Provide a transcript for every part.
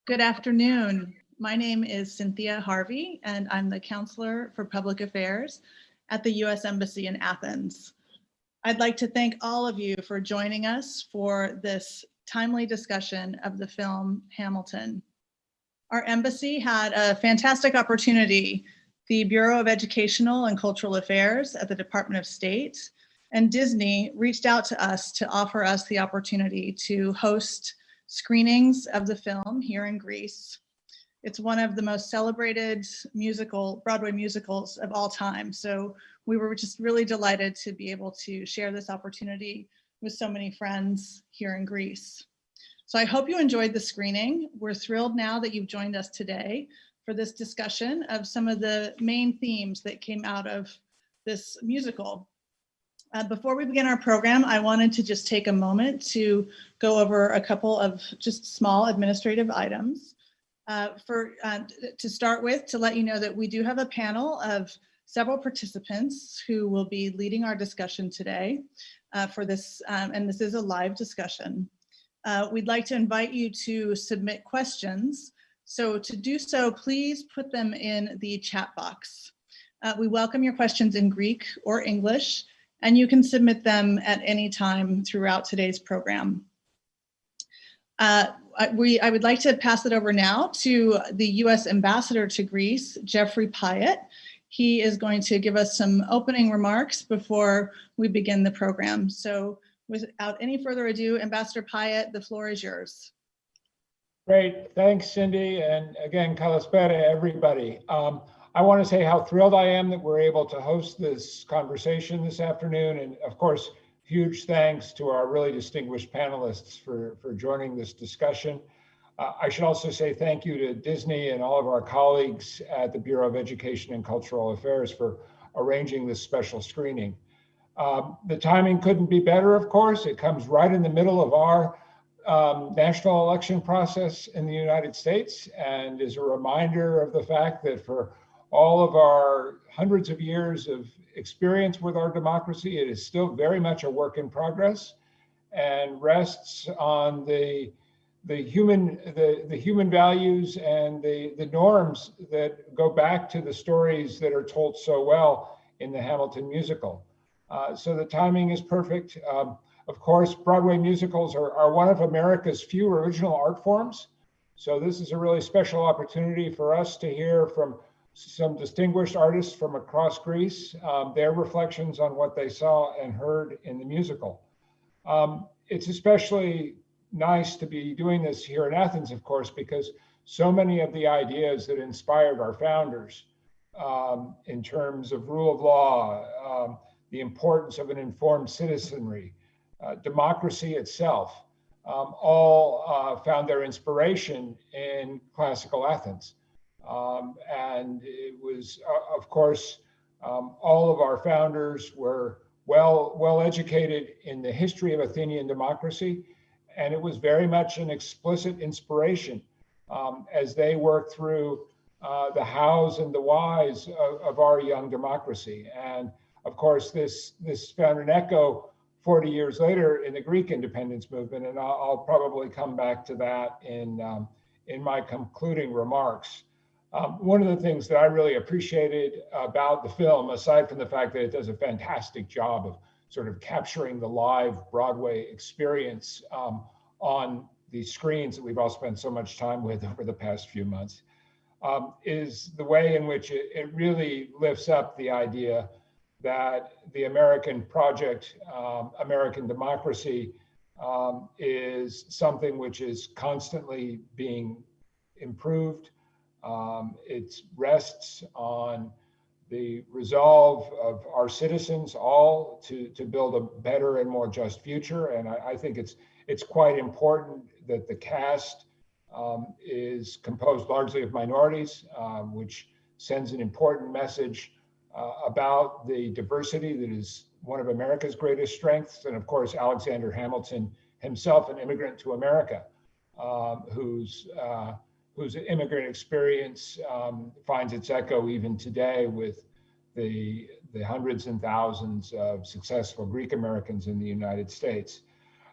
Good afternoon. My name is Cynthia Harvey, and I'm the Counselor for Public Affairs at the U.S. Embassy in Athens. I'd like to thank all of you for joining us for this timely discussion of the film Hamilton. Our embassy had a fantastic opportunity. The Bureau of Educational and Cultural Affairs at the Department of State and Disney reached out to us to offer us the opportunity to host screenings of the film here in Greece. It's one of the most celebrated Broadway musicals of all time. So we were just really delighted to be able to share this opportunity with so many friends here in Greece. So I hope you enjoyed the screening. We're thrilled now that you've joined us today for this discussion of some of the main themes that came out of this musical. Before we begin our program, I wanted to just take a moment to go over a couple of just small administrative items. To start with, to let you know that we do have a panel of several participants who will be leading our discussion today for this, and this is a live discussion. We'd like to invite you to submit questions. So to do so, please put them in the chat box. We welcome your questions in Greek or English, and you can submit them at any time throughout today's program. I would like to pass it over now to the U.S. Ambassador to Greece, Geoffrey Pyatt. He is going to give us some opening remarks before we begin the program. So without any further ado, Ambassador Piatt, the floor is yours. Great, thanks, Cindy. And again, kalispera, everybody. I want to say how thrilled I am that we're able to host this conversation this afternoon. And of course, huge thanks to our really distinguished panelists for joining this discussion. I should also say thank you to Disney and all of our colleagues at the Bureau of Education and Cultural Affairs for arranging this special screening. The timing couldn't be better, of course. It comes right in the middle of our national election process in the United States and is a reminder of the fact that for all of our hundreds of years of experience with our democracy, it is still very much a work in progress and rests on the human values and the norms that go back to the stories that are told so well in the Hamilton musical. So the timing is perfect. Of course, Broadway musicals are one of America's few original art forms. So this is a really special opportunity for us to hear from some distinguished artists from across Greece, their reflections on what they saw and heard in the musical. It's especially nice to be doing this here in Athens, of course, because so many of the ideas that inspired our founders in terms of rule of law, the importance of an informed citizenry, democracy itself, all found their inspiration in classical Athens. And it was, of course, all of our founders were well educated in the history of Athenian democracy, and it was very much an explicit inspiration as they worked through the hows and the whys of our young democracy. And of course, this found an echo 40 years later in the Greek independence movement, and I'll probably come back to that in my concluding remarks. One of the things that I really appreciated about the film, aside from the fact that it does a fantastic job of sort of capturing the live Broadway experience on the screens that we've all spent so much time with over the past few months, is the way in which it really lifts up the idea that the American project, American democracy, is something which is constantly being improved. It rests on the resolve of our citizens all to build a better and more just future. And I think it's quite important that the cast is composed largely of minorities, which sends an important message about the diversity that is one of America's greatest strengths. And of course, Alexander Hamilton himself, an immigrant to America, whose immigrant experience finds its echo even today with the hundreds and thousands of successful Greek Americans in the United States.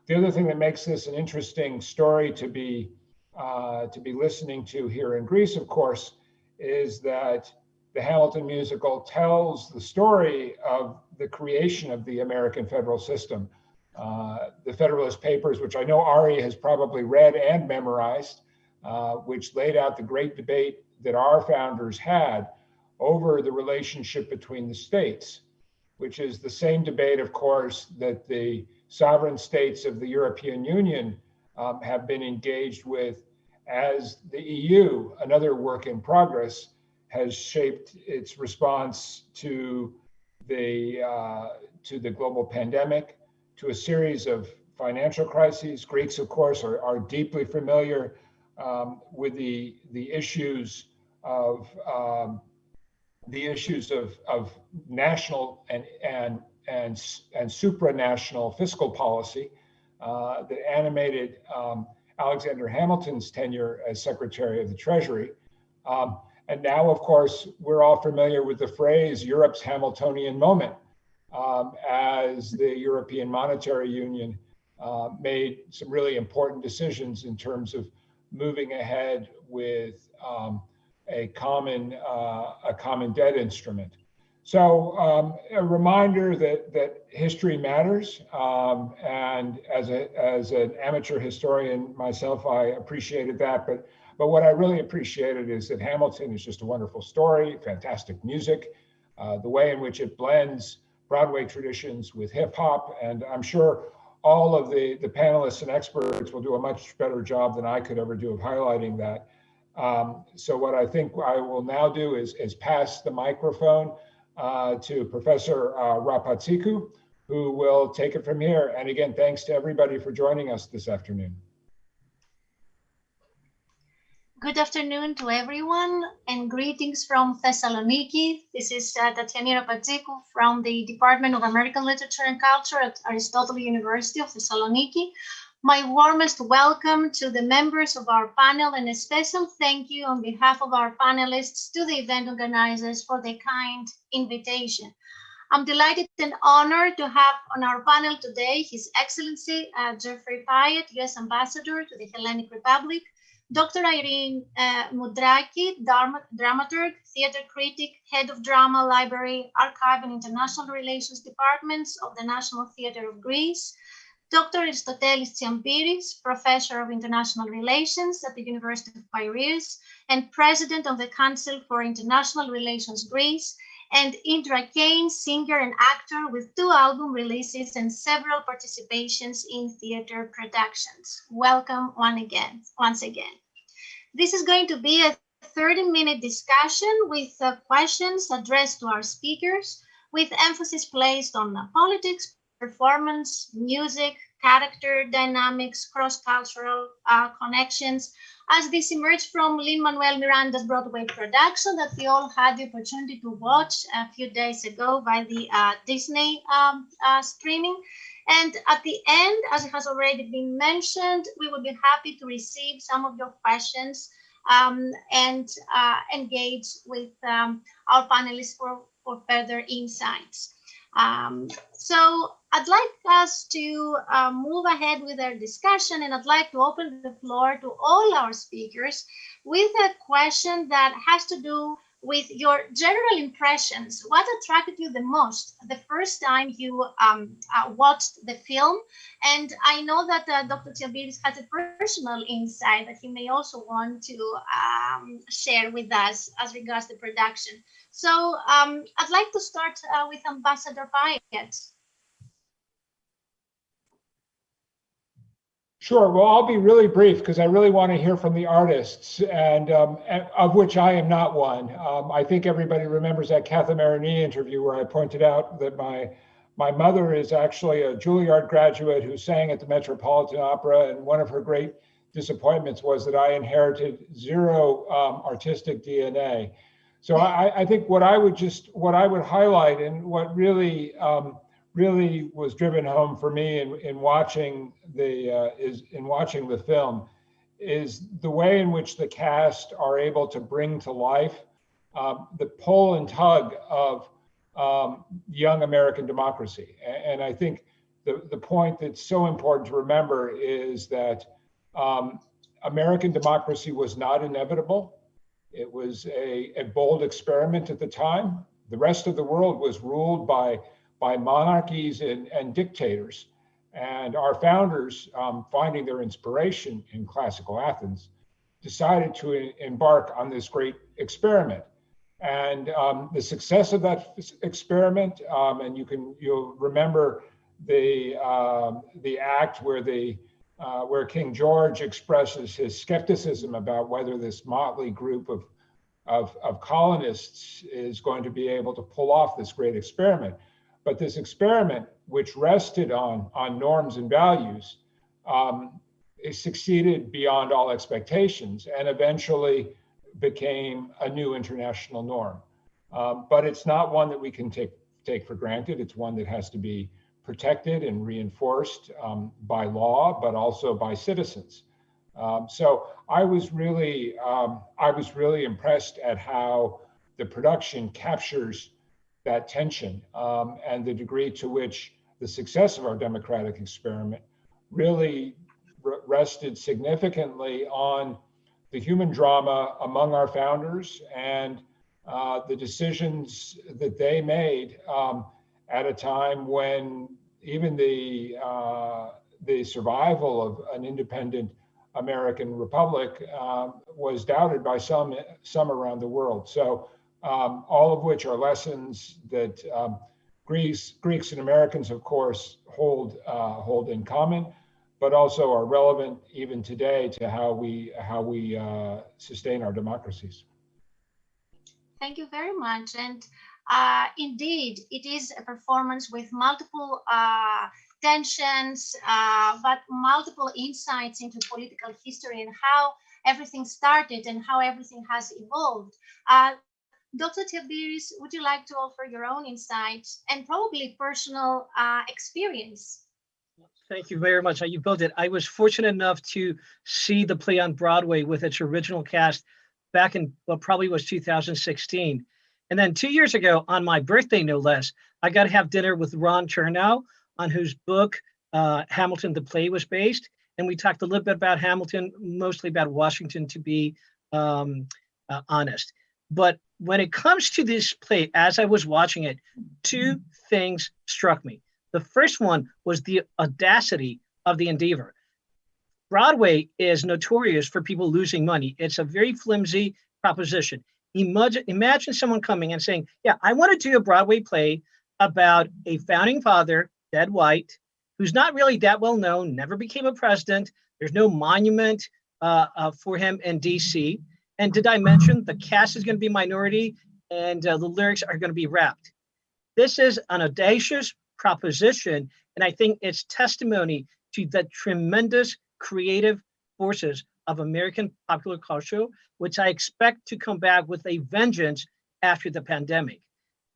The other thing that makes this an interesting story to be to be listening to here in Greece, of course, is that the Hamilton musical tells the story of the creation of the American federal system. The Federalist Papers, which I know Ari has probably read and memorized, which laid out the great debate that our founders had over the relationship between the states, which is the same debate, of course, that the sovereign states of the European Union have been engaged with as the EU, another work in progress, has shaped its response to the global pandemic, to a series of financial crises. Greeks, of course, are deeply familiar with the issues of national and supranational fiscal policy that animated Alexander Hamilton's tenure as Secretary of the Treasury. And now, of course, we're all familiar with the phrase Europe's Hamiltonian moment, as the European Monetary Union made some really important decisions in terms of moving ahead with a common debt instrument. So a reminder that history matters, and as an amateur historian myself, I appreciated that. But what I really appreciated is that Hamilton is just a wonderful story, fantastic music, the way in which it blends Broadway traditions with hip hop, and I'm sure all of the panelists and experts will do a much better job than I could ever do of highlighting that. So what I think I will now do is pass the microphone to Professor Rapatzikou, who will take it from here. And again, thanks to everybody for joining us this afternoon. Good afternoon to everyone, and greetings from Thessaloniki. This is Tatiani Rapatzikou from the Department of American Literature and Culture at Aristotle University of Thessaloniki. My warmest welcome to the members of our panel, and a special thank you on behalf of our panelists to the event organizers for the kind invitation. I'm delighted and honored to have on our panel today His Excellency Geoffrey Pyatt, U.S. Ambassador to the Hellenic Republic, Dr. Irene Mountraki, dramaturg, theater critic, head of drama, library, archive and international relations departments of the National Theatre of Greece, Dr. Aristotle Tziampiris, professor of international relations at the University of Piraeus and president of the Council for International Relations Greece, and Idra Kayne, singer and actor with 2 album releases and several participations in theater productions. Welcome once again. This is going to be a 30-minute discussion with questions addressed to our speakers, with emphasis placed on politics, performance, music, character dynamics, cross-cultural connections, as this emerged from Lin-Manuel Miranda's Broadway production that we all had the opportunity to watch a few days ago by the Disney streaming. And at the end, as it has already been mentioned, we will be happy to receive some of your questions and engage with our panelists for further insights. So I'd like us to move ahead with our discussion, and I'd like to open the floor to all our speakers with a question that has to do with your general impressions. What attracted you the most the first time you watched the film? And I know that Dr. Tziampiris has a personal insight that he may also want to share with us as regards the production. So I'd like to start with Ambassador Piatt. Sure. Well, I'll be really brief because I really want to hear from the artists, and of which I am not one. I think everybody remembers that Catherine Marini interview where I pointed out that my mother is actually a Juilliard graduate who sang at the Metropolitan Opera, and one of her great disappointments was that I inherited 0 artistic DNA. So I think what I would highlight, and what really was driven home for me in watching the film is the way in which the cast are able to bring to life the pull and tug of young American democracy. And I think the point that's so important to remember is that American democracy was not inevitable. It was a bold experiment at the time. The rest of the world was ruled by monarchies and dictators. And our founders, finding their inspiration in classical Athens, decided to embark on this great experiment. And the success of that experiment, and you'll remember the act where King George expresses his skepticism about whether this motley group of colonists is going to be able to pull off this great experiment. But this experiment, which rested on norms and values, it succeeded beyond all expectations and eventually became a new international norm. But it's not one that we can take for granted. It's one that has to be protected and reinforced by law, but also by citizens. So I was really impressed at how the production captures that tension and the degree to which the success of our democratic experiment really rested significantly on the human drama among our founders and the decisions that they made at a time when even the survival of an independent American republic was doubted by some around the world. So all of which are lessons that Greeks and Americans, of course, hold in common, but also are relevant even today to how we sustain our democracies. Thank you very much. And indeed, it is a performance with multiple tensions, but multiple insights into political history and how everything started and how everything has evolved. Dr. Tziampiris, would you like to offer your own insights and probably personal experience? Thank you very much. You built it. I was fortunate enough to see the play on Broadway with its original cast back in what probably was 2016. And then 2 years ago, on my birthday, no less, I got to have dinner with Ron Chernow, on whose book Hamilton the play was based. And we talked a little bit about Hamilton, mostly about Washington, to be honest. But when it comes to this play, as I was watching it, two things struck me. The first one was the audacity of the endeavor. Broadway is notorious for people losing money. It's a very flimsy proposition. Imagine someone coming and saying, yeah, I want to do a Broadway play about a founding father, dead white, who's not really that well known, never became a president. There's no monument for him in DC. And did I mention the cast is going to be minority and the lyrics are going to be rapped? This is an audacious proposition. And I think it's testimony to the tremendous creative forces of American popular culture, which I expect to come back with a vengeance after the pandemic.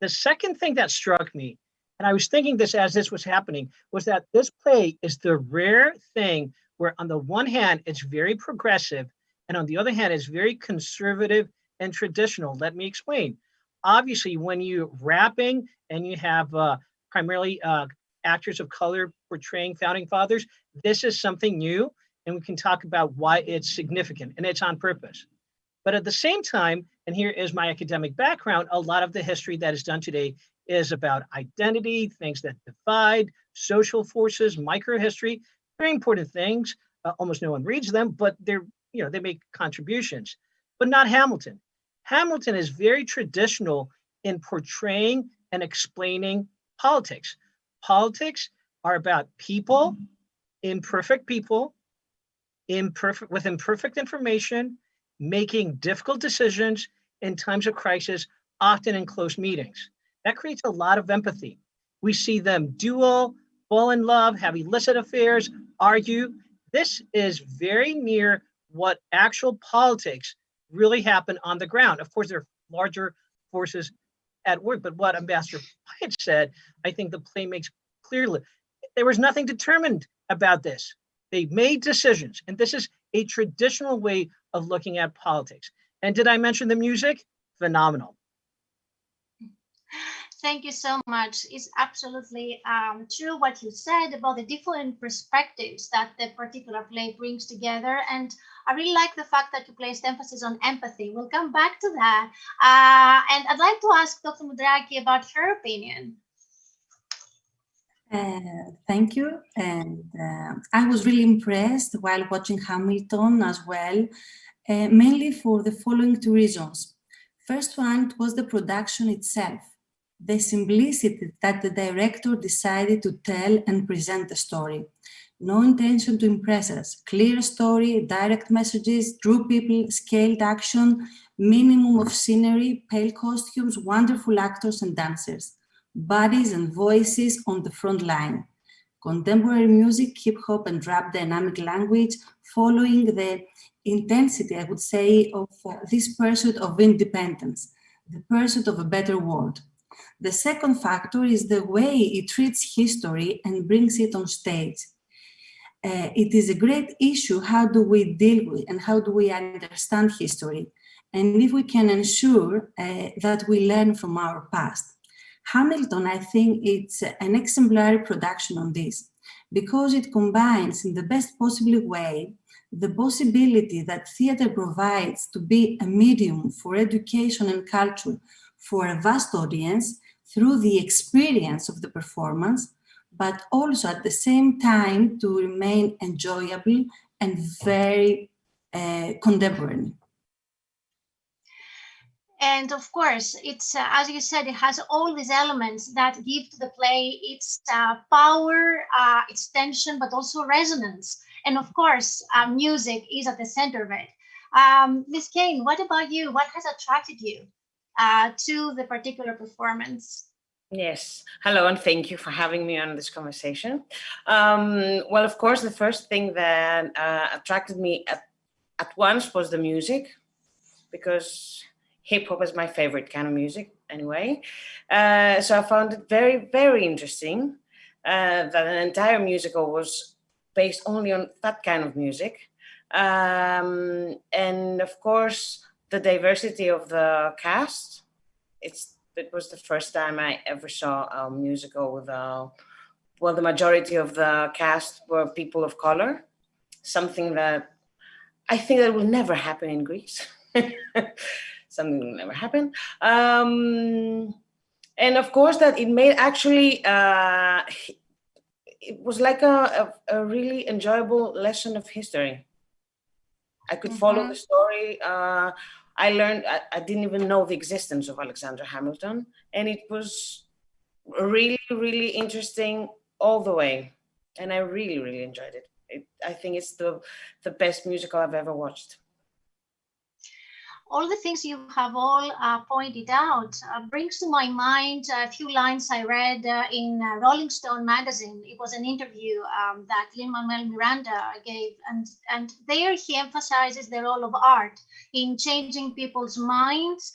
The second thing that struck me, and I was thinking this as this was happening, was that this play is the rare thing where on the one hand, it's very progressive, and on the other hand, it's very conservative and traditional. Let me explain. Obviously, when you're rapping and you have primarily actors of color portraying founding fathers, this is something new, and we can talk about why it's significant, and it's on purpose. But at the same time, and here is my academic background, a lot of the history that is done today is about identity, things that divide, social forces, microhistory, very important things. Almost no one reads them, but they make contributions, but not Hamilton. Hamilton is very traditional in portraying and explaining politics. Politics are about people, with imperfect information, making difficult decisions in times of crisis, often in close meetings. That creates a lot of empathy. We see them duel, fall in love, have illicit affairs, argue. This is very near what actual politics really happen on the ground. Of course, there are larger forces at work, but what Ambassador Pyatt said, I think the play makes clearly, there was nothing determined about this. They made decisions, and this is a traditional way of looking at politics. And did I mention the music? Phenomenal. Thank you so much. It's absolutely true what you said about the different perspectives that the particular play brings together. And I really like the fact that you placed emphasis on empathy. We'll come back to that. And I'd like to ask Dr. Mountraki about her opinion. Thank you. And I was really impressed while watching Hamilton as well, mainly for the following two reasons. First one was the production itself, the simplicity that the director decided to tell and present the story. No intention to impress us, clear story, direct messages, true people, scaled action, minimum of scenery, pale costumes, wonderful actors and dancers, bodies and voices on the front line. Contemporary music, hip hop and rap dynamic language, following the intensity, I would say, of this pursuit of independence, the pursuit of a better world. The second factor is the way it treats history and brings it on stage. It is a great issue, how do we deal with and how do we understand history? And if we can ensure that we learn from our past. Hamilton, I think it's an exemplary production on this, because it combines in the best possible way the possibility that theatre provides to be a medium for education and culture for a vast audience through the experience of the performance, but also at the same time to remain enjoyable and very contemporary. And of course, it's, as you said, it has all these elements that give to the play its power, its tension, but also resonance. And of course, music is at the center of it. Ms. Kayne, what about you? What has attracted you to the particular performance? Yes. Hello, and thank you for having me on this conversation. Well, of course, the first thing that attracted me at once was the music, because hip-hop is my favorite kind of music anyway. So I found it very, very interesting that an entire musical was based only on that kind of music. And of course, the diversity of the cast. It was the first time I ever saw a musical with well, the majority of the cast were people of color, something that I think that will never happen in Greece. Something will never happen. And of course that it made actually, it was like a really enjoyable lesson of history. I could follow the story. I learned, I didn't even know the existence of Alexander Hamilton, and it was really, really interesting all the way. And I really, really enjoyed it. I think it's the best musical I've ever watched. All the things you have all pointed out brings to my mind a few lines I read in Rolling Stone magazine. It was an interview that Lin-Manuel Miranda gave, and there he emphasizes the role of art in changing people's minds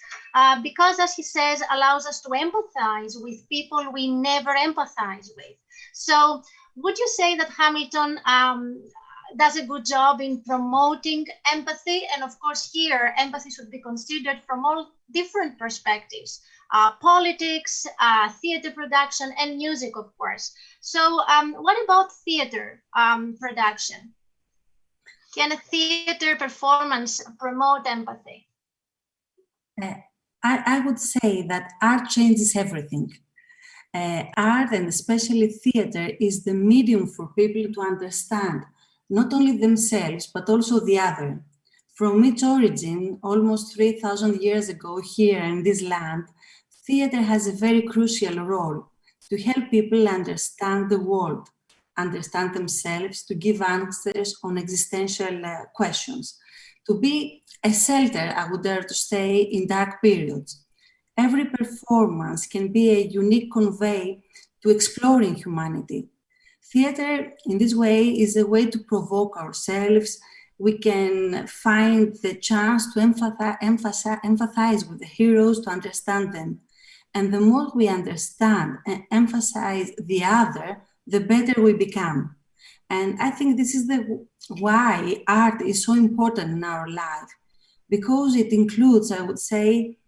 because, as he says, allows us to empathize with people we never empathize with. So would you say that Hamilton does a good job in promoting empathy? And of course here, empathy should be considered from all different perspectives, politics, theater production, and music, of course. So what about theater production? Can a theater performance promote empathy? I would say that art changes everything. Art, and especially theater, is the medium for people to understand not only themselves, but also the other. From its origin, almost 3,000 years ago here in this land, theater has a very crucial role to help people understand the world, understand themselves, to give answers on existential questions, to be a shelter, I would dare to say, in dark periods. Every performance can be a unique convey to exploring humanity. Theater, in this way, is a way to provoke ourselves. We can find the chance to empathize with the heroes, to understand them. And the more we understand and emphasize the other, the better we become. And I think this is why art is so important in our life, because it includes, I would say,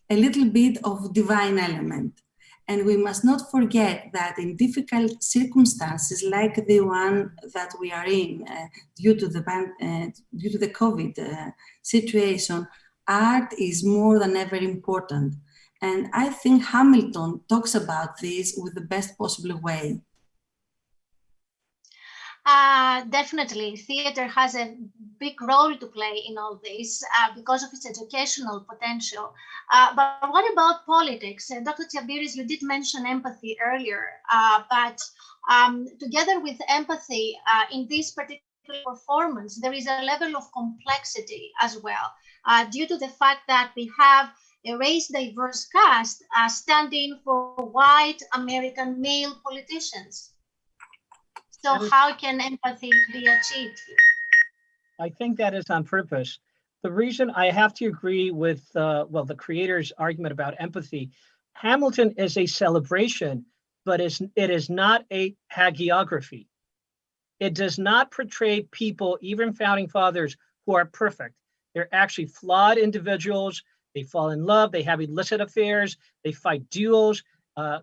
a little bit of divine element. And we must not forget that in difficult circumstances like the one that we are in due to the COVID situation, art is more than ever important. And I think Hamilton talks about this with the best possible way. Definitely, theater has a big role to play in all this because of its educational potential. But what about politics? Dr. Tziampiris, you did mention empathy earlier, but together with empathy in this particular performance, there is a level of complexity as well, due to the fact that we have a race-diverse cast standing for white American male politicians. So how can empathy be achieved here? I think that is on purpose. The reason I have to agree with, the creator's argument about empathy, Hamilton is a celebration, but it is not a hagiography. It does not portray people, even founding fathers, who are perfect. They're actually flawed individuals. They fall in love. They have illicit affairs. They fight duels.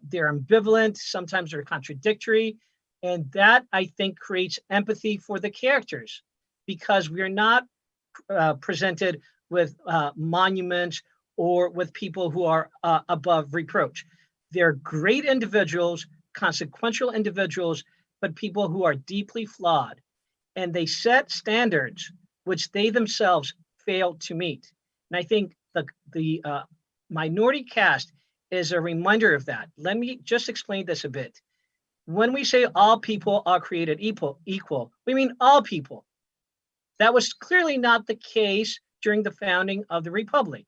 They're ambivalent. Sometimes they're contradictory. And that, I think, creates empathy for the characters, because we're not presented with monuments or with people who are above reproach. They're great individuals, consequential individuals, but people who are deeply flawed. And they set standards which they themselves fail to meet. And I think the minority cast is a reminder of that. Let me just explain this a bit. When we say all people are created equal, we mean all people. That was clearly not the case during the founding of the Republic.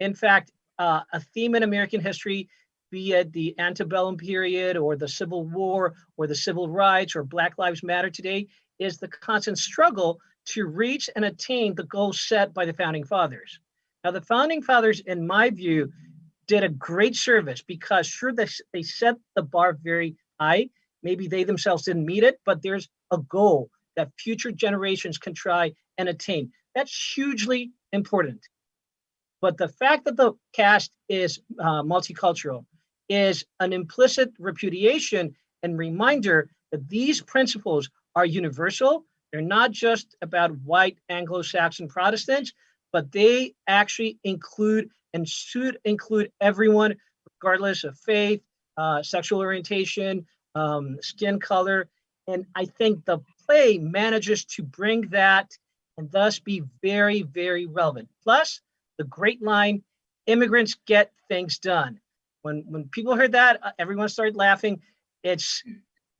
In fact, a theme in American history, be it the antebellum period or the Civil War or the civil rights or Black Lives Matter today, is the constant struggle to reach and attain the goals set by the founding fathers. Now, the founding fathers, in my view, did a great service because sure, they set the bar very high. Maybe they themselves didn't meet it, but there's a goal that future generations can try and attain. That's hugely important. But the fact that the cast is multicultural is an implicit repudiation and reminder that these principles are universal. They're not just about white Anglo-Saxon Protestants, but they actually include and should include everyone, regardless of faith, sexual orientation, skin color. And I think the play manages to bring that and thus be very, very relevant. Plus, the great line, immigrants get things done. When people heard that, everyone started laughing. It's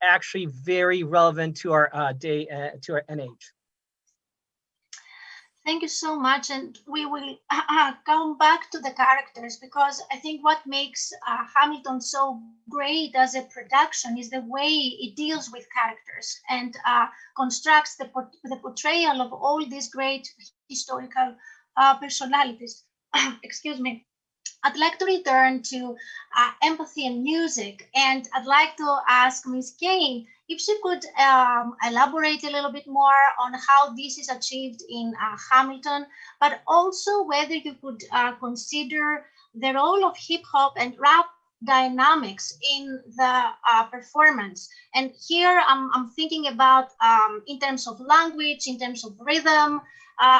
actually very relevant to our day, to our age. Thank you so much. And we will come back to the characters, because I think what makes Hamilton so great as a production is the way it deals with characters and constructs the portrayal of all these great historical personalities. Excuse me. I'd like to return to empathy and music, and I'd like to ask Ms. Kayne if she could elaborate a little bit more on how this is achieved in Hamilton, but also whether you could consider the role of hip hop and rap dynamics in the performance. And here I'm thinking about in terms of language, in terms of rhythm,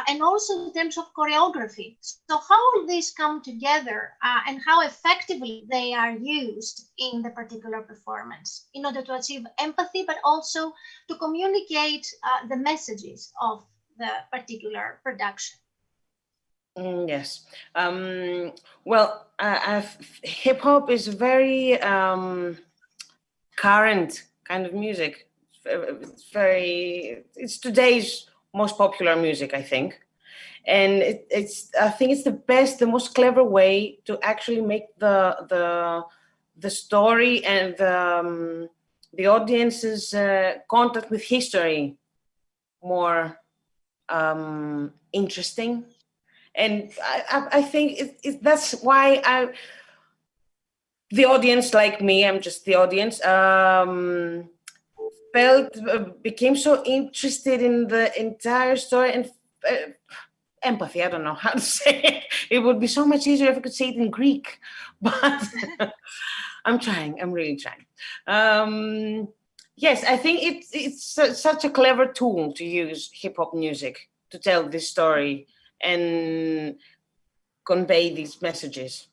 and also in terms of choreography. So how will these come together and how effectively they are used in the particular performance in order to achieve empathy, but also to communicate the messages of the particular production? Yes. Well, hip hop is very current kind of music. It's today's most popular music, I think. And I think it's the most clever way to actually make the story and the audience's contact with history more interesting. And I think that's why the audience, like me, I'm just the audience, became so interested in the entire story and empathy. I don't know how to say it. It would be so much easier if I could say it in Greek, but I'm trying. I'm really trying. Yes, I think it's such a clever tool to use hip hop music to tell this story and convey these messages.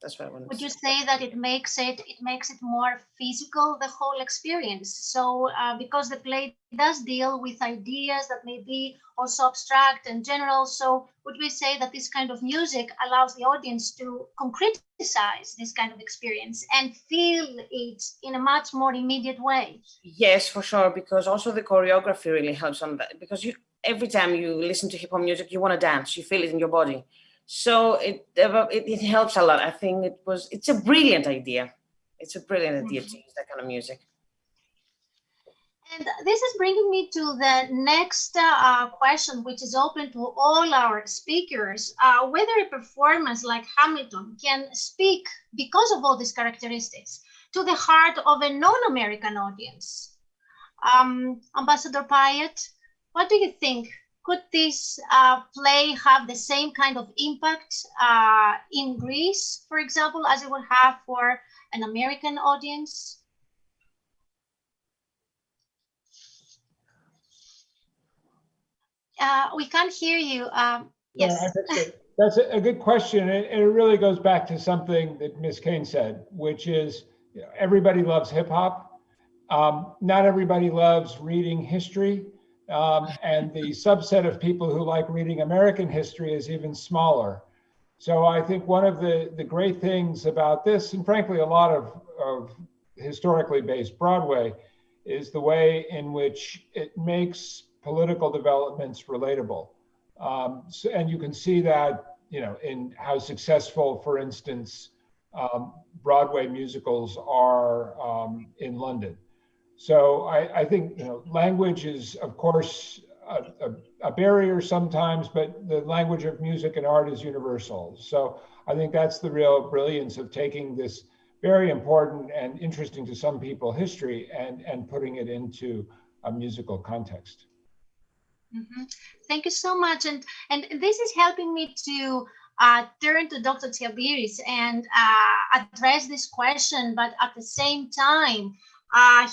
That's what I want to Would you say. say that it makes it more physical, the whole experience? So because the play does deal with ideas that may be also abstract and general, so would we say that this kind of music allows the audience to concretize this kind of experience and feel it in a much more immediate way? Yes, for sure, because also the choreography really helps on that, because every time you listen to hip hop music, you want to dance, you feel it in your body. So it helps a lot. I think it's a brilliant idea. It's a brilliant idea to use that kind of music. And this is bringing me to the next question, which is open to all our speakers, whether a performance like Hamilton can speak, because of all these characteristics, to the heart of a non-American audience. Ambassador Piatt, what do you think? Could this play have the same kind of impact in Greece, for example, as it would have for an American audience? We can't hear you. Yes. That's a good question. And it really goes back to something that Ms. Kayne said, which is everybody loves hip hop. Not everybody loves reading history. And the subset of people who like reading American history is even smaller. So I think one of the great things about this, and frankly, a lot of historically based Broadway, is the way in which it makes political developments relatable. And you can see that, in how successful, for instance, Broadway musicals are in London. So I think language is, of course, a barrier sometimes, but the language of music and art is universal. So I think that's the real brilliance of taking this very important and interesting to some people history and putting it into a musical context. Mm-hmm. Thank you so much. And this is helping me to turn to Dr. Tziampiris and address this question, but at the same time,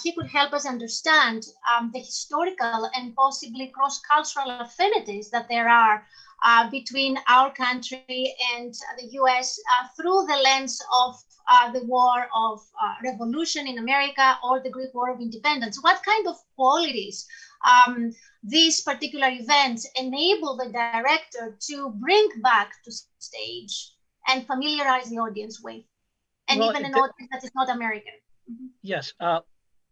he could help us understand the historical and possibly cross-cultural affinities that there are between our country and the US through the lens of the war of revolution in America or the Greek War of Independence. What kind of qualities these particular events enable the director to bring back to stage and familiarize the audience with, and even an audience that is not American? Mm-hmm. Yes.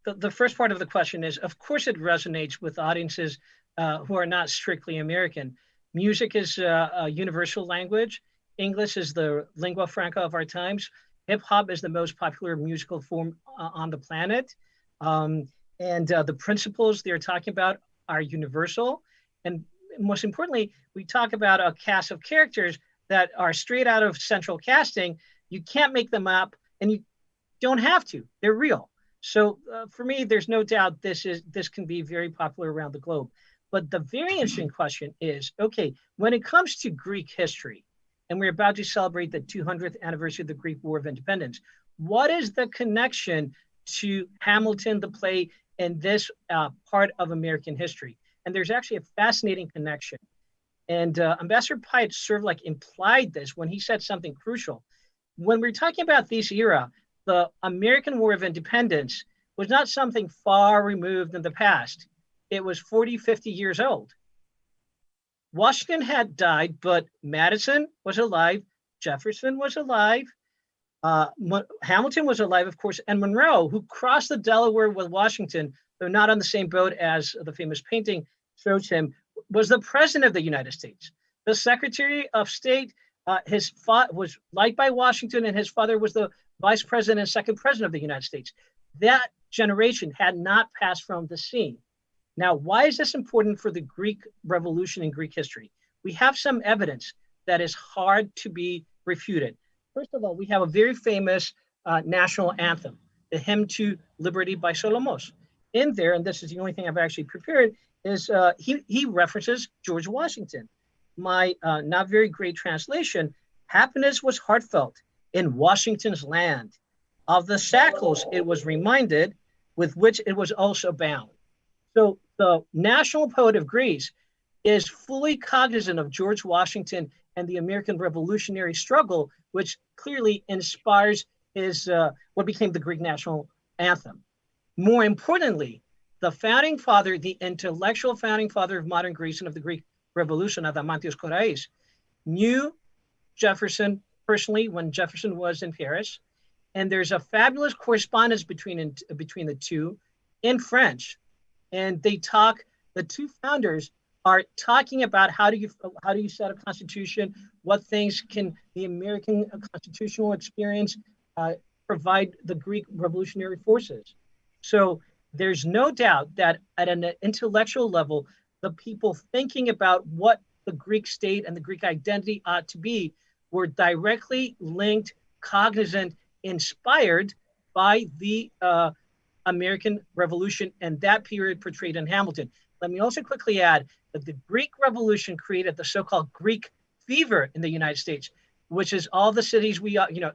The first part of the question is, of course, it resonates with audiences who are not strictly American. Music is a universal language. English is the lingua franca of our times. Hip hop is the most popular musical form on the planet. And the principles they're talking about are universal. And most importantly, we talk about a cast of characters that are straight out of central casting. You can't make them up, and you don't have to. They're real. So for me, there's no doubt this can be very popular around the globe. But the very interesting question is, okay, when it comes to Greek history, and we're about to celebrate the 200th anniversary of the Greek War of Independence, what is the connection to Hamilton, the play, and this part of American history? And there's actually a fascinating connection. And Ambassador Piatt sort of like implied this when he said something crucial. When we're talking about this era, the American War of Independence was not something far removed in the past. It was 40, 50 years old. Washington had died, but Madison was alive, Jefferson was alive, Hamilton was alive, of course, and Monroe, who crossed the Delaware with Washington, though not on the same boat as the famous painting shows him, was the president of the United States. The Secretary of State, his father was liked by Washington, and his father was the vice president and second president of the United States. That generation had not passed from the scene. Now, why is this important for the Greek Revolution in Greek history? We have some evidence that is hard to be refuted. First of all, we have a very famous national anthem, the Hymn to Liberty by Solomos. In there, and this is the only thing I've actually prepared, is he references George Washington. My not very great translation, happiness was heartfelt in Washington's land. of the shackles it was reminded, with which it was also bound. So the national poet of Greece is fully cognizant of George Washington and the American Revolutionary struggle, which clearly inspires his what became the Greek national anthem. More importantly, the founding father, the intellectual founding father of modern Greece and of the Greek Revolution, Adamantios Korais, knew Jefferson personally when Jefferson was in Paris. And there's a fabulous correspondence between the two in French. And they talk, the two founders are talking about how do you set a constitution, what things can the American constitutional experience provide the Greek revolutionary forces. So there's no doubt that at an intellectual level, the people thinking about what the Greek state and the Greek identity ought to be were directly linked, cognizant, inspired by the American Revolution and that period portrayed in Hamilton. Let me also quickly add that the Greek Revolution created the so-called Greek fever in the United States, which is all the cities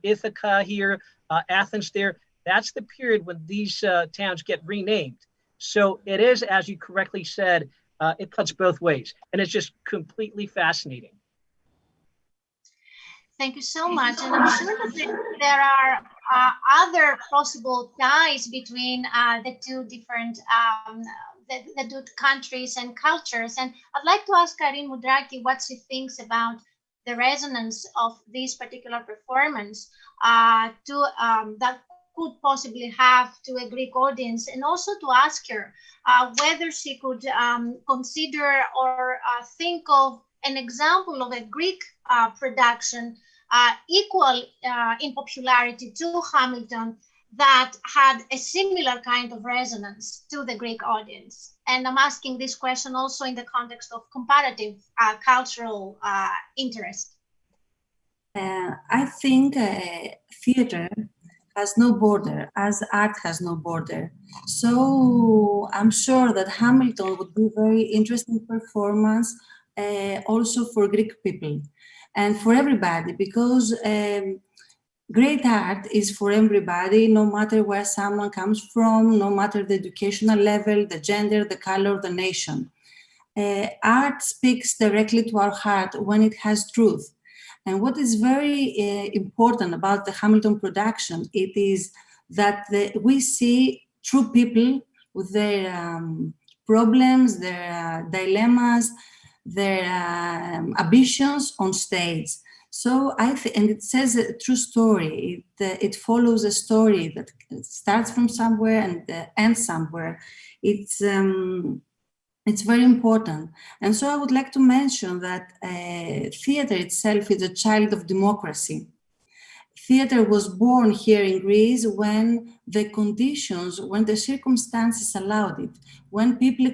Ithaca here, Athens there. That's the period when these towns get renamed. So it is, as you correctly said, it cuts both ways. And it's just completely fascinating. Thank you so much. And I'm sure that there are other possible ties between the two different the two countries and cultures. And I'd like to ask Irene Mountraki what she thinks about the resonance of this particular performance that could possibly have to a Greek audience, and also to ask her whether she could consider or think of an example of a Greek production equal in popularity to Hamilton that had a similar kind of resonance to the Greek audience. And I'm asking this question also in the context of comparative cultural interest. I think theater has no border, as art has no border. So I'm sure that Hamilton would be a very interesting performance also for Greek people and for everybody, because great art is for everybody, no matter where someone comes from, no matter the educational level, the gender, the color, the nation. Art speaks directly to our heart when it has truth. And what is very important about the Hamilton production, it is that we see true people with their problems, their dilemmas, their ambitions on stage. So and it says a true story. It follows a story that starts from somewhere and ends somewhere. It's very important. And so I would like to mention that theater itself is a child of democracy. Theater was born here in Greece when the conditions, when the circumstances allowed it, when people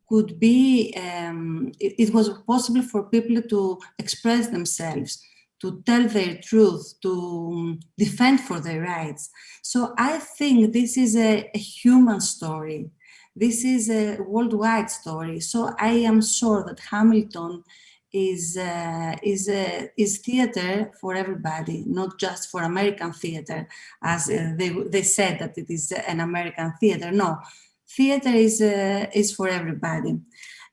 could be, it was possible for people to express themselves, to tell their truth, to defend for their rights. So I think this is a human story. This is a worldwide story. So I am sure that Hamilton is theater for everybody, not just for American theater, as they said that it is an American theater. No, theater is for everybody.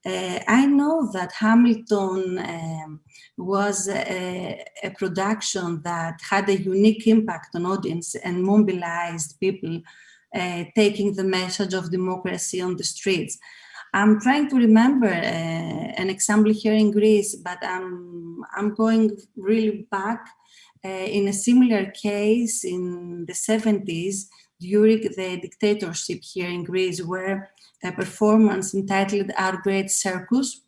I know that Hamilton was a production that had a unique impact on audience and mobilized people taking the message of democracy on the streets. I'm trying to remember an example here in Greece, but I'm going really back in a similar case in the 70s during the dictatorship here in Greece, where a performance entitled Our Great Circus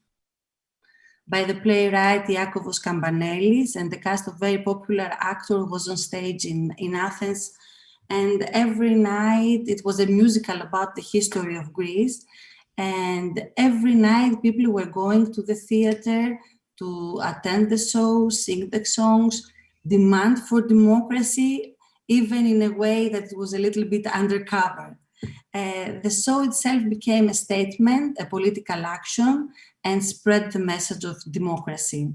by the playwright Iakovos Kambanelis and the cast of very popular actors was on stage in Athens. And every night it was a musical about the history of Greece. And every night people were going to the theater to attend the show, sing the songs, demand for democracy, even in a way that was a little bit undercover. The show itself became a statement, a political action, and spread the message of democracy.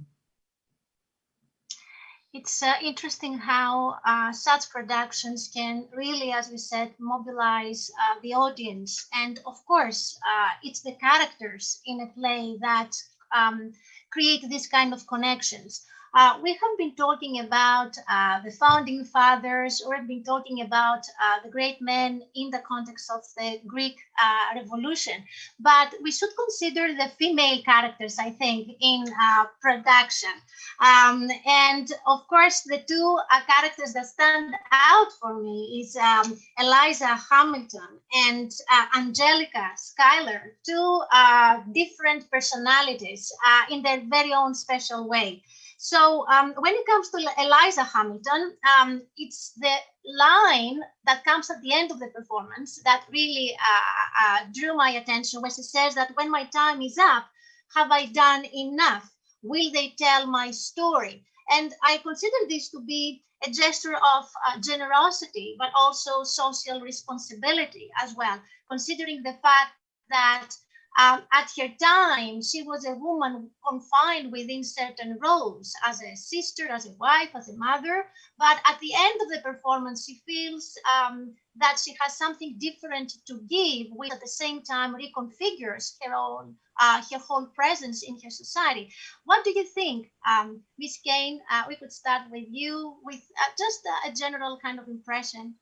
It's interesting how such productions can really, as we said, mobilize the audience. And of course, it's the characters in a play that create this kind of connections. We have been talking about the founding fathers, or been talking about the great men in the context of the Greek Revolution, but we should consider the female characters, I think, in production. And of course, the two characters that stand out for me is Eliza Hamilton and Angelica Schuyler, two different personalities in their very own special way. So when it comes to Eliza Hamilton, it's the line that comes at the end of the performance that really drew my attention, where she says that when my time is up, have I done enough? Will they tell my story? And I consider this to be a gesture of generosity, but also social responsibility as well, considering the fact that at her time, she was a woman confined within certain roles as a sister, as a wife, as a mother. But at the end of the performance, she feels that she has something different to give, which at the same time reconfigures her whole presence in her society. What do you think, Ms. Kayne? We could start with you with just a general kind of impression.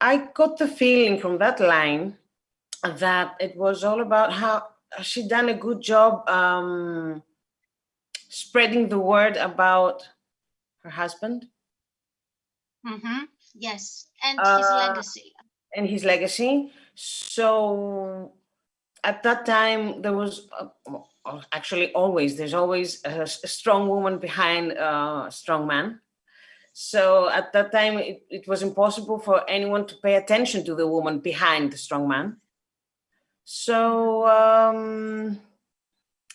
I got the feeling from that line that it was all about how she done a good job spreading the word about her husband. Mm-hmm. Yes, and his legacy. And his legacy. So at that time, there was actually there's always a strong woman behind a strong man. So at that time, it was impossible for anyone to pay attention to the woman behind the strong man. So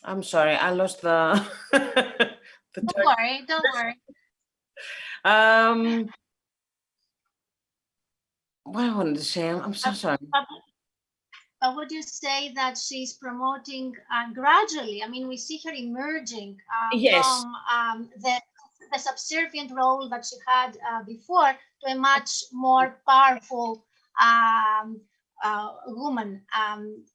I'm sorry, I lost the. Don't worry, don't worry. What I wanted to say, I'm so sorry. But would you say that she's promoting gradually? I mean, we see her emerging Yes. from the subservient role that she had before to a much more powerful woman,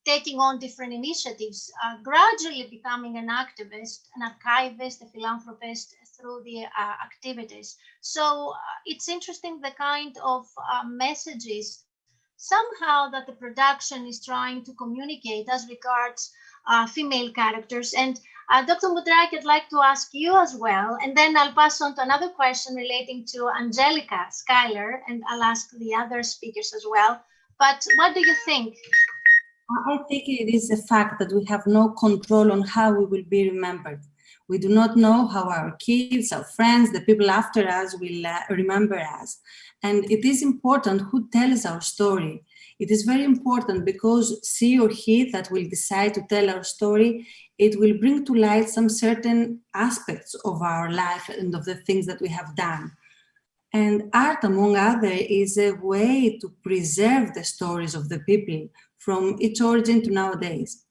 taking on different initiatives, gradually becoming an activist, an archivist, a philanthropist through the activities. So it's interesting the kind of messages somehow that the production is trying to communicate as regards female characters. And Dr. Mountraki, I'd like to ask you as well, and then I'll pass on to another question relating to Angelica Schuyler, and I'll ask the other speakers as well. But what do you think? I think it is a fact that we have no control on how we will be remembered. We do not know how our kids, our friends, the people after us will remember us. And it is important who tells our story. It is very important because she or he that will decide to tell our story, it will bring to light some certain aspects of our life and of the things that we have done. And art, among others, is a way to preserve the stories of the people from its origin to nowadays.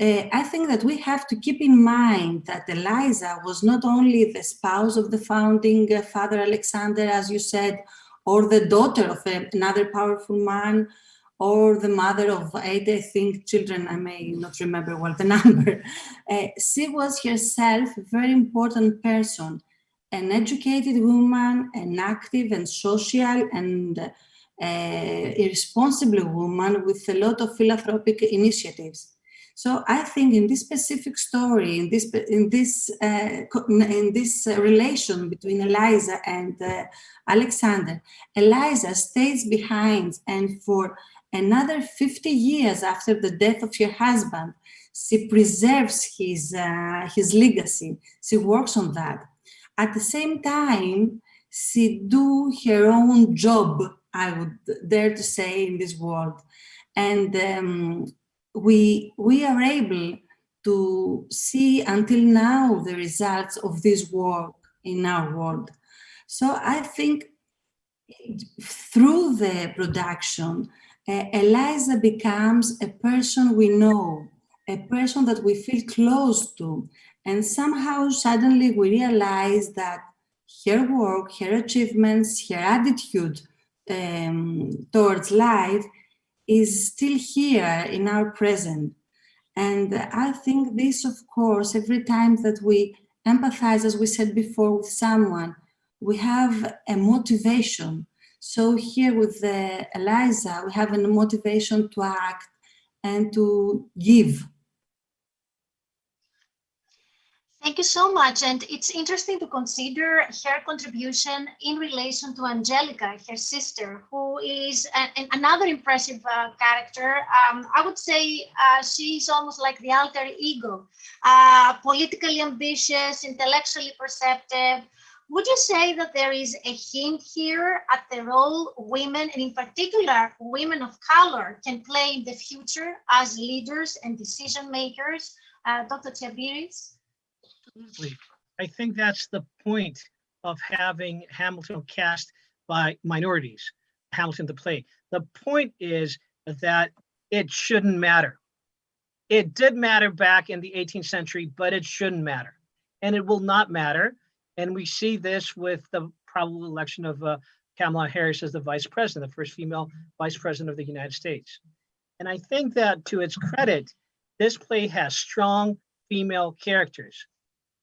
I think that we have to keep in mind that Eliza was not only the spouse of the founding father Alexander, as you said, or the daughter of another powerful man, or the mother of 8, I think, children, I may not remember well the number. She was herself a very important person, an educated woman, an active and social and irresponsible woman with a lot of philanthropic initiatives. So I think in this specific story, in this relation between Eliza and Alexander, Eliza stays behind, and for another 50 years after the death of her husband, she preserves his legacy. She works on that. At the same time, she do her own job, I would dare to say, in this world. And we are able to see until now the results of this work in our world. So I think through the production, Eliza becomes a person we know, a person that we feel close to. And somehow suddenly we realize that her work, her achievements, her attitude towards life is still here in our present. And I think this, of course, every time that we empathize, as we said before, with someone, we have a motivation. So here with Eliza, we have a motivation to act and to give. Thank you so much. And it's interesting to consider her contribution in relation to Angelica, her sister, who is another impressive character. I would say she's almost like the alter ego, politically ambitious, intellectually perceptive. Would you say that there is a hint here at the role women, and in particular women of color, can play in the future as leaders and decision makers? Dr. Tziampiris? Absolutely. I think that's the point of having Hamilton cast by minorities, Hamilton the play. The point is that it shouldn't matter. It did matter back in the 18th century, but it shouldn't matter. And it will not matter. And we see this with the probable election of Kamala Harris as the vice president, the first female vice president of the United States. And I think that to its credit, this play has strong female characters.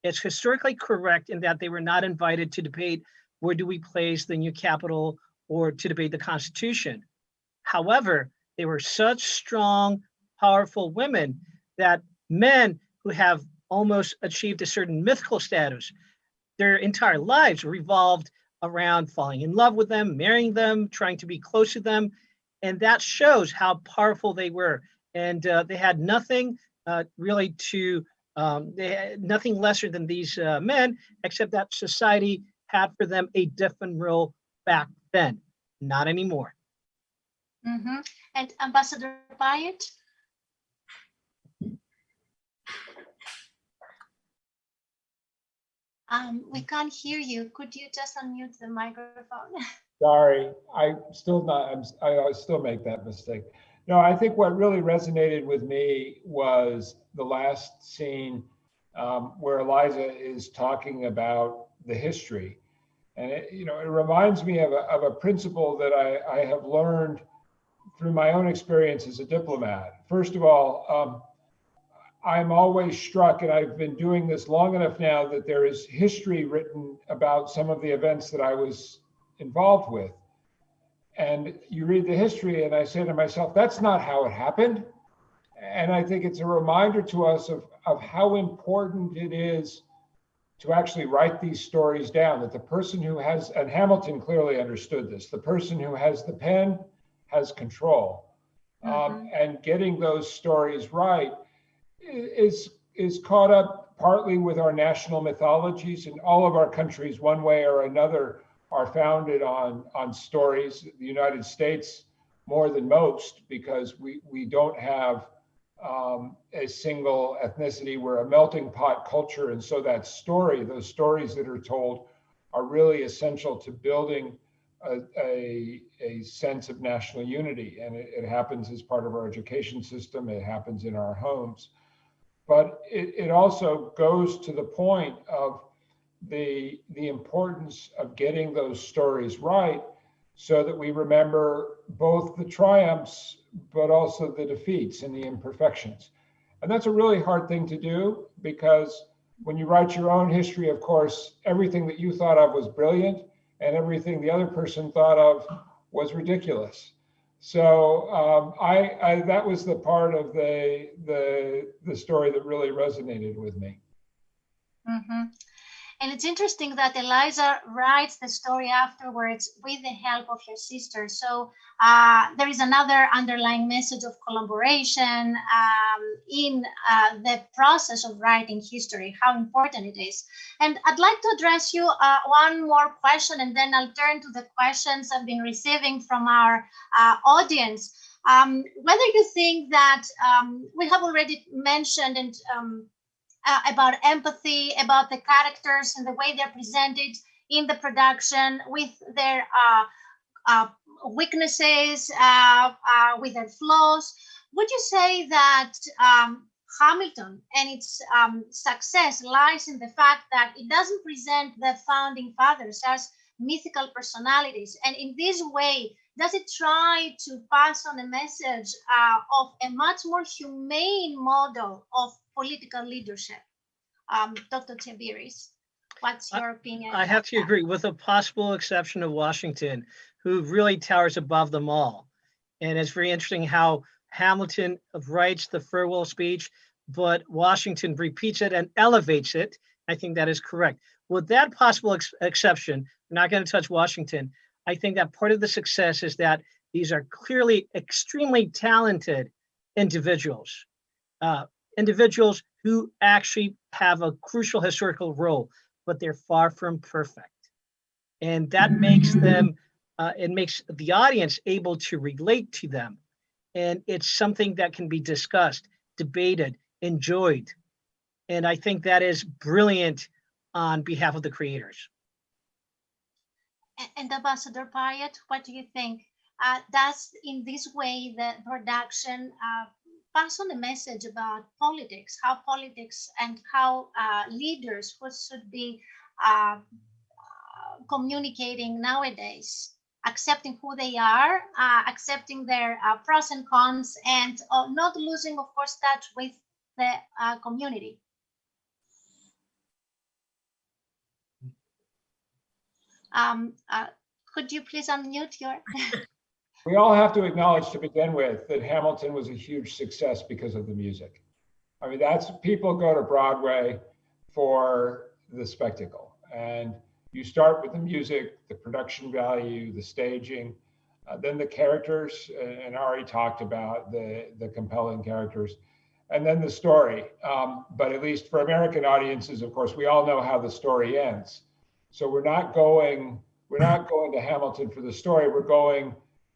It's historically correct in that they were not invited to debate where do we place the new capital or to debate the Constitution. However, they were such strong, powerful women that men who have almost achieved a certain mythical status, their entire lives revolved around falling in love with them, marrying them, trying to be close to them. And that shows how powerful they were. And they had nothing really to they had nothing lesser than these men, except that society had for them a different role back then, not anymore. Mm-hmm. And Ambassador Pyatt? We can't hear you. Could you just unmute the microphone? Sorry, I still make that mistake. No, I think what really resonated with me was the last scene where Eliza is talking about the history. And it reminds me of a principle that I have learned through my own experience as a diplomat. First of all, I'm always struck, and I've been doing this long enough now, that there is history written about some of the events that I was involved with. And you read the history and I say to myself, that's not how it happened. And I think it's a reminder to us of how important it is to actually write these stories down, that the person who has, and Hamilton clearly understood this, the person who has the pen has control. And getting those stories right is caught up partly with our national mythologies, and all of our countries, one way or another, are founded on stories. The United States more than most, because we don't have a single ethnicity. We're a melting pot culture, and so that story, those stories that are told, are really essential to building a sense of national unity. And it happens as part of our education system. It happens in our homes. But it also goes to the point of the importance of getting those stories right, so that we remember both the triumphs, but also the defeats and the imperfections. And that's a really hard thing to do, because when you write your own history, of course, everything that you thought of was brilliant and everything the other person thought of was ridiculous. So that was the part of the story that really resonated with me. Mm-hmm. And it's interesting that Eliza writes the story afterwards with the help of her sister. So there is another underlying message of collaboration in the process of writing history, how important it is. And I'd like to address you one more question, and then I'll turn to the questions I've been receiving from our audience. Whether you think that we have already mentioned and about empathy, about the characters and the way they're presented in the production, with their weaknesses, with their flaws. Would you say that Hamilton and its success lies in the fact that it doesn't present the founding fathers as mythical personalities, and in this way does it try to pass on a message of a much more humane model of political leadership. Dr. Tziampiris, what's your opinion? I have to agree, with a possible exception of Washington, who really towers above them all. And it's very interesting how Hamilton writes the farewell speech, but Washington repeats it and elevates it. I think that is correct. With that possible exception, we're not going to touch Washington. I think that part of the success is that these are clearly extremely talented individuals, individuals who actually have a crucial historical role, but they're far from perfect. And that makes them, it makes the audience able to relate to them. And it's something that can be discussed, debated, enjoyed. And I think that is brilliant on behalf of the creators. And Ambassador Piatt, what do you think? Does in this way the production pass on a message about politics, how politics and how leaders who should be communicating nowadays, accepting who they are, accepting their pros and cons, and not losing, of course, touch with the community? Could you please unmute your... We all have to acknowledge to begin with that Hamilton was a huge success because of the music. I mean, that's, people go to Broadway for the spectacle. And you start with the music, the production value, the staging, then the characters, and Ari talked about the compelling characters, and then the story. But at least for American audiences, of course, we all know how the story ends. So we're not going to Hamilton for the story, we're going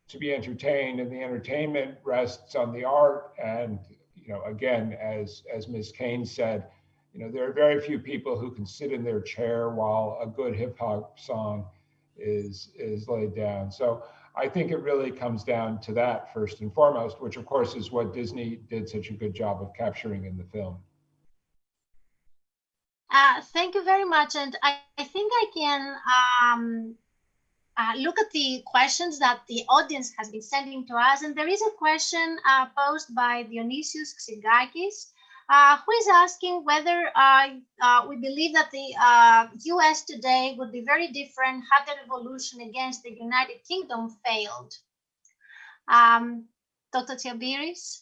to be entertained, and the entertainment rests on the art. And, you know, again, as Ms. Kayne said, you know, there are very few people who can sit in their chair while a good hip hop song is laid down. So I think it really comes down to that first and foremost, which of course is what Disney did such a good job of capturing in the film. Thank you very much. And I think I can look at the questions that the audience has been sending to us. And there is a question posed by Dionysius Xigakis, who is asking whether we believe that the US today would be very different had the revolution against the United Kingdom failed. Dr. Tziampiris?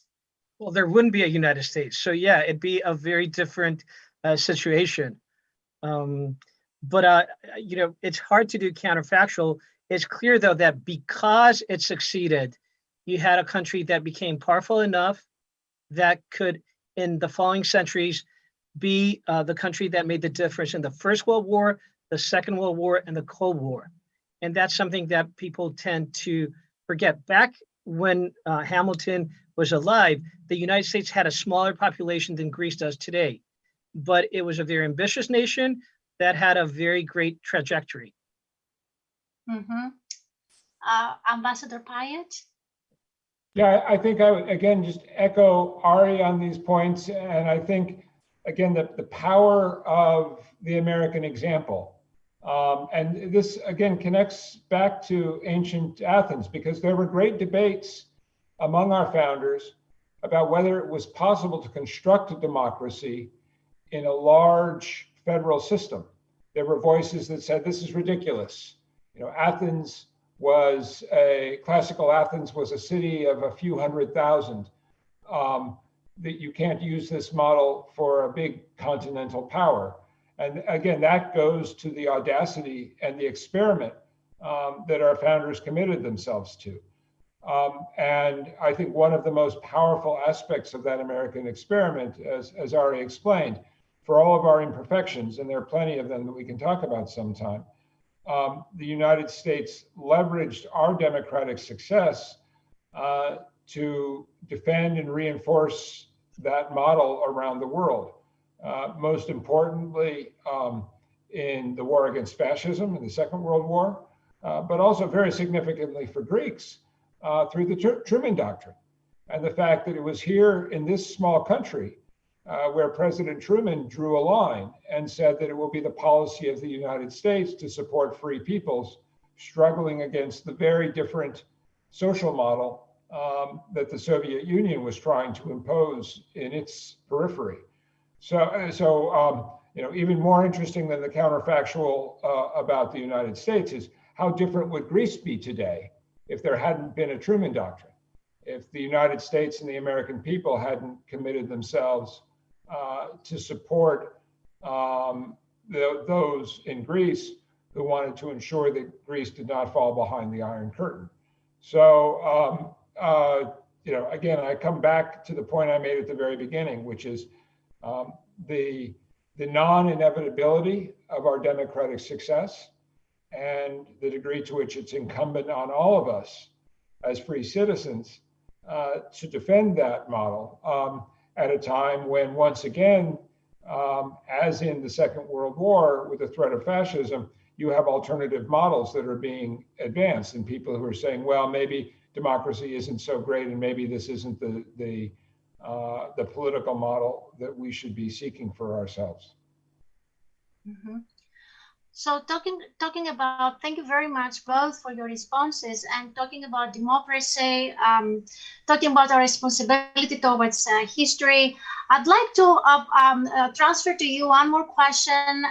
Well, there wouldn't be a United States. So yeah, it'd be a very different situation. But you know, it's hard to do counterfactual. It's clear though that because it succeeded, you had a country that became powerful enough that could, in the following centuries, be the country that made the difference in the First World War, the Second World War, and the Cold War. And that's something that people tend to forget. Back when Hamilton was alive, the United States had a smaller population than Greece does today, but it was a very ambitious nation that had a very great trajectory. Mm-hmm. Ambassador Piatt? Yeah, I think I would, again, just echo Ari on these points. And I think, again, the power of the American example. And this, again, connects back to ancient Athens, because there were great debates among our founders about whether it was possible to construct a democracy in a large federal system. There were voices that said, this is ridiculous. You know, classical Athens was a city of a few 100,000, that you can't use this model for a big continental power. And again, that goes to the audacity and the experiment that our founders committed themselves to. And I think one of the most powerful aspects of that American experiment, as Ari explained, for all of our imperfections, and there are plenty of them that we can talk about sometime, the United States leveraged our democratic success to defend and reinforce that model around the world. Most importantly, in the war against fascism in the Second World War, but also very significantly for Greeks through the Truman Doctrine. And the fact that it was here in this small country where President Truman drew a line and said that it will be the policy of the United States to support free peoples struggling against the very different social model that the Soviet Union was trying to impose in its periphery. So even more interesting than the counterfactual about the United States is how different would Greece be today if there hadn't been a Truman Doctrine, if the United States and the American people hadn't committed themselves to support those in Greece who wanted to ensure that Greece did not fall behind the Iron Curtain. So, again, I come back to the point I made at the very beginning, which is the non-inevitability of our democratic success and the degree to which it's incumbent on all of us as free citizens to defend that model at a time when, once again, as in the Second World War with the threat of fascism, you have alternative models that are being advanced and people who are saying, well, maybe democracy isn't so great and maybe this isn't the political model that we should be seeking for ourselves. Mm-hmm. So talking about, thank you very much both for your responses, and talking about democracy, talking about our responsibility towards history. I'd like to transfer to you one more question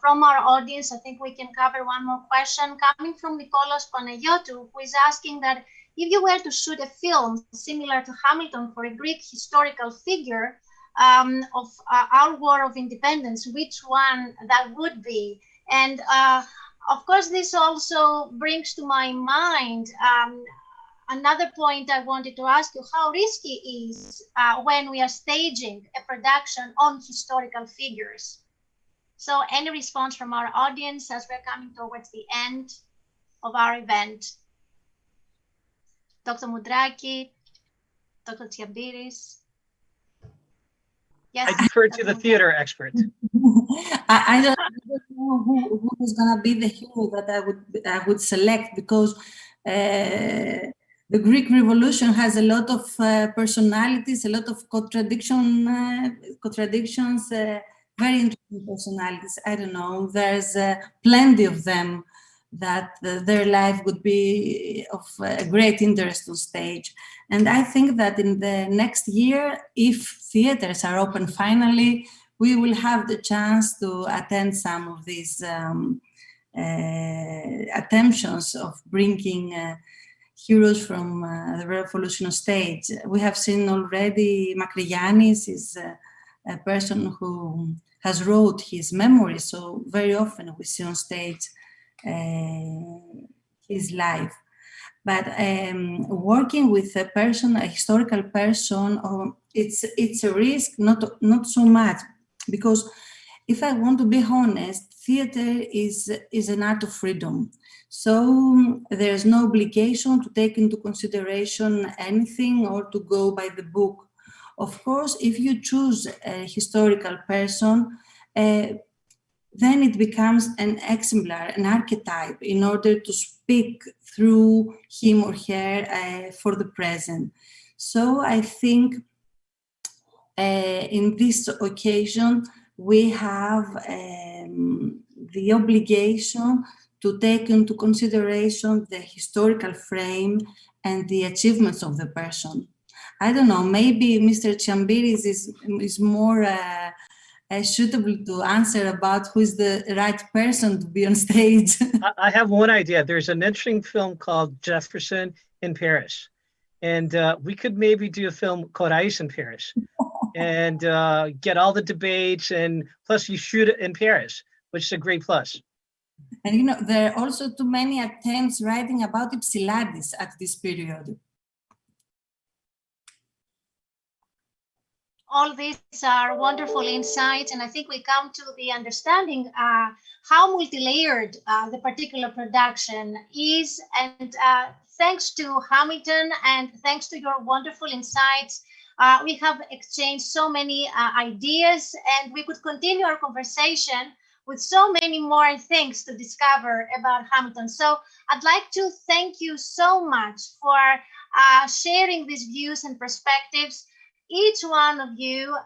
from our audience. I think we can cover one more question coming from Nikolas Panayotou, who is asking that if you were to shoot a film similar to Hamilton for a Greek historical figure of our War of Independence, which one that would be? And of course, this also brings to my mind another point I wanted to ask you, how risky is when we are staging a production on historical figures? So any response from our audience as we're coming towards the end of our event? Dr. Mountraki, Dr. Tziampiris. Yes, I defer to the theater expert. I don't know who is going to be the hero that I would select, because the Greek Revolution has a lot of personalities, a lot of contradictions, very interesting personalities. I don't know, there's plenty of them that their life would be of great interest on stage. And I think that in the next year, if theaters are open finally, we will have the chance to attend some of these attempts of bringing heroes from the revolution on stage. We have seen already Makrigiannis is a person who has wrote his memories, so very often we see on stage his life. But working with a person, a historical person, it's a risk, not so much, because if I want to be honest, theater is an art of freedom. So there's no obligation to take into consideration anything or to go by the book. Of course, if you choose a historical person, then it becomes an exemplar, an archetype, in order to speak through him or her for the present. So I think in this occasion, we have the obligation to take into consideration the historical frame and the achievements of the person. I don't know, maybe Mr. Tziampiris is more suitable to answer about who is the right person to be on stage. I have one idea. There's an interesting film called Jefferson in Paris. And we could maybe do a film called Pyatt in Paris and get all the debates, and plus you shoot it in Paris, which is a great plus. And you know, there are also too many attempts writing about Ypsilantis at this period. All these are wonderful insights, and I think we come to the understanding how multi-layered the particular production is. And thanks to Hamilton and thanks to your wonderful insights, we have exchanged so many ideas, and we could continue our conversation with so many more things to discover about Hamilton. So I'd like to thank you so much for sharing these views and perspectives. each one of you,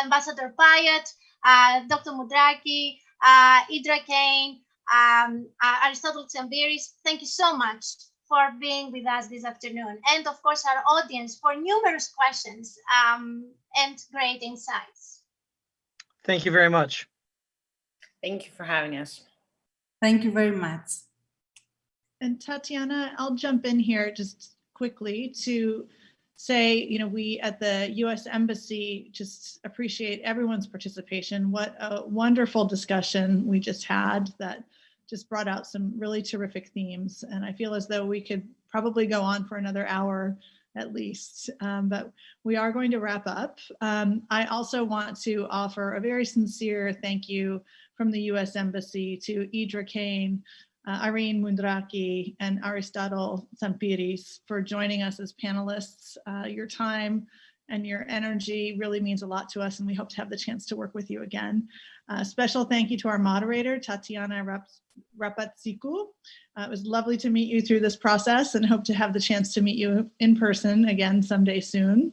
Ambassador Pyatt, Dr. Mountraki, Idra Kayne, Aristotle Tziampiris, thank you so much for being with us this afternoon. And of course, our audience for numerous questions and great insights. Thank you very much. Thank you for having us. Thank you very much. And Tatiana, I'll jump in here just quickly to say, we at the U.S. Embassy just appreciate everyone's participation. What a wonderful discussion we just had that just brought out some really terrific themes. And I feel as though we could probably go on for another hour at least, but we are going to wrap up. I also want to offer a very sincere thank you from the U.S. Embassy to Idra Kayne, Irene Mountraki, and Aristotle Tziampiris for joining us as panelists. Your time and your energy really means a lot to us, and we hope to have the chance to work with you again. Special thank you to our moderator, Tatiani Rapatzikou. It was lovely to meet you through this process and hope to have the chance to meet you in person again someday soon.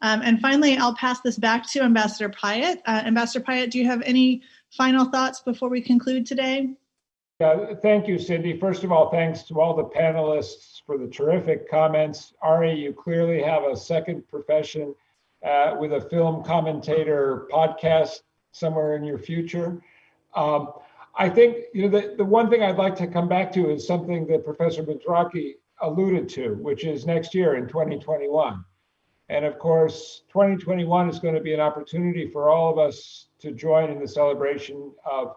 And finally, I'll pass this back to Ambassador Piatt. Ambassador Piatt, do you have any final thoughts before we conclude today? Yeah, thank you, Cindy. First of all, thanks to all the panelists for the terrific comments. Ari, you clearly have a second profession with a film commentator podcast somewhere in your future. I think the one thing I'd like to come back to is something that Professor Mountraki alluded to, which is next year in 2021. And of course, 2021 is going to be an opportunity for all of us to join in the celebration of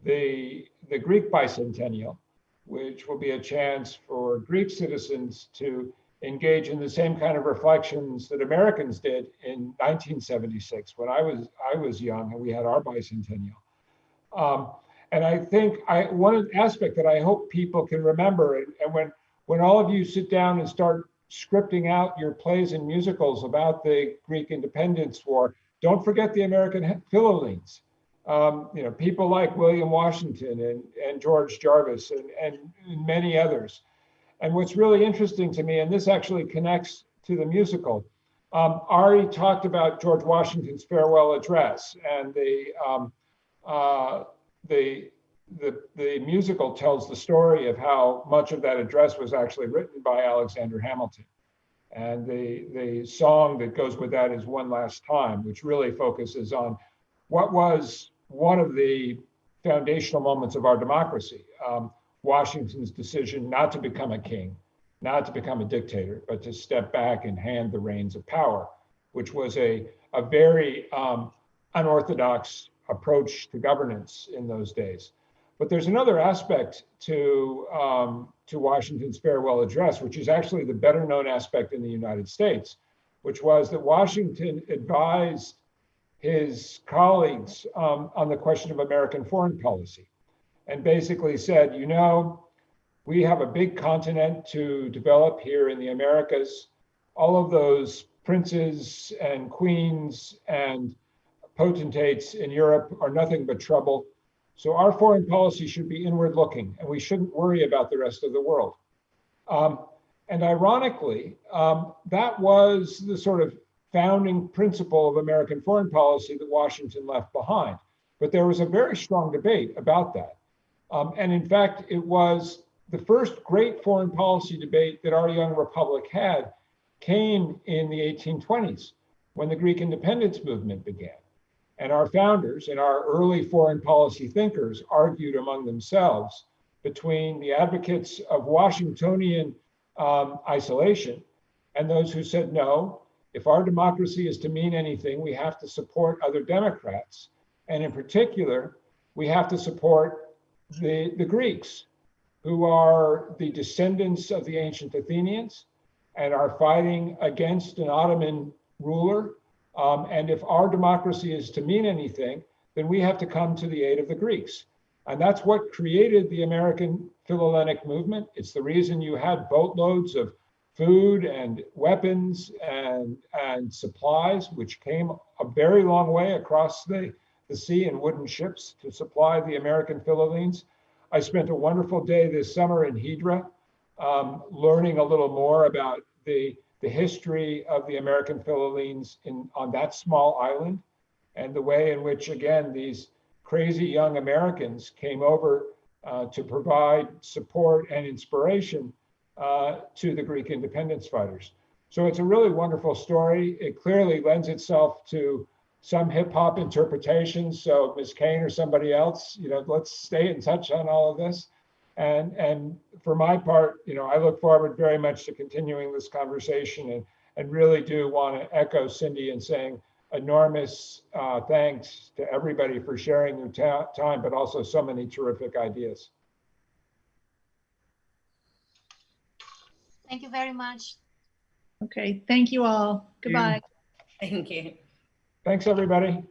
the Greek bicentennial, which will be a chance for Greek citizens to engage in the same kind of reflections that Americans did in 1976 when I was young and we had our bicentennial. And I think one aspect that I hope people can remember, and when all of you sit down and start scripting out your plays and musicals about the Greek independence war, don't forget the American Philhellenes. People like William Washington and George Jarvis and many others. And what's really interesting to me, and this actually connects to the musical, Ari talked about George Washington's farewell address, and the musical tells the story of how much of that address was actually written by Alexander Hamilton. And the song that goes with that is One Last Time, which really focuses on what was one of the foundational moments of our democracy, Washington's decision not to become a king, not to become a dictator, but to step back and hand the reins of power, which was a very unorthodox approach to governance in those days. But there's another aspect to Washington's farewell address, which is actually the better known aspect in the United States, which was that Washington advised his colleagues on the question of American foreign policy, and basically said, we have a big continent to develop here in the Americas. All of those princes and queens and potentates in Europe are nothing but trouble. So our foreign policy should be inward looking, and we shouldn't worry about the rest of the world. And ironically, that was the sort of founding principle of American foreign policy that Washington left behind. But there was a very strong debate about that. And in fact, it was the first great foreign policy debate that our young republic had came in the 1820s when the Greek independence movement began. And our founders and our early foreign policy thinkers argued among themselves between the advocates of Washingtonian isolation and those who said, no, if our democracy is to mean anything, we have to support other democrats. And in particular, we have to support the Greeks, who are the descendants of the ancient Athenians and are fighting against an Ottoman ruler. And if our democracy is to mean anything, then we have to come to the aid of the Greeks. And that's what created the American Philhellenic movement. It's the reason you had boatloads of food and weapons and supplies, which came a very long way across the sea in wooden ships to supply the American Philhellenes. I spent a wonderful day this summer in Hydra, learning a little more about the the history of the American Philippines on that small island, and the way in which, again, these crazy young Americans came over to provide support and inspiration to the Greek independence fighters. So it's a really wonderful story. It clearly lends itself to some hip hop interpretations. So Ms. Kayne or somebody else, let's stay in touch on all of this. And for my part, I look forward very much to continuing this conversation, and really do want to echo Cindy in saying enormous thanks to everybody for sharing their time, but also so many terrific ideas. Thank you very much. Okay, thank you all. Goodbye. Thank you. Thanks, everybody.